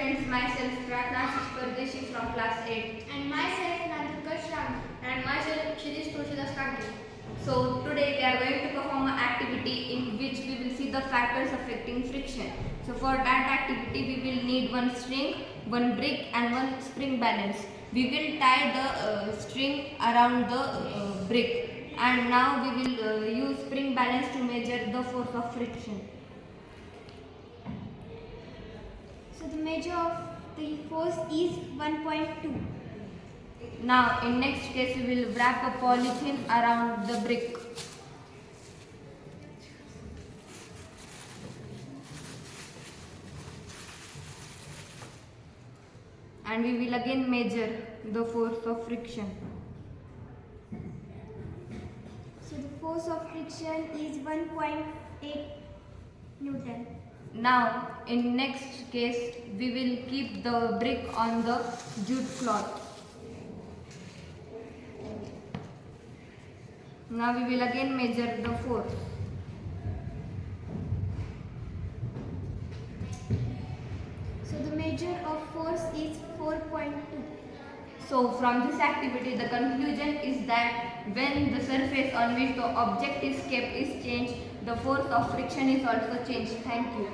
friends, myself Prakash Pardeshi from class 8 and myself Nandika Shram and myself Shirish Tulsidas Kanti. So today we are going to perform an activity in which we will see the factors affecting friction. So for that activity we will need one string, one brick and one spring balance. We will tie the string around the brick, and now we will use spring balance to measure the force of friction. So the measure of the force is 1.2. Now in next case we will wrap a polythene around the brick. And we will again measure the force of friction. So the force of friction is 1.8 Newton. Now in next case we will keep the brick on the jute cloth. Now we will again measure the force. So the measure of force is 4.2. So from this activity the conclusion is that when the surface on which the object is kept is changed, the force of friction is also changed. Thank you.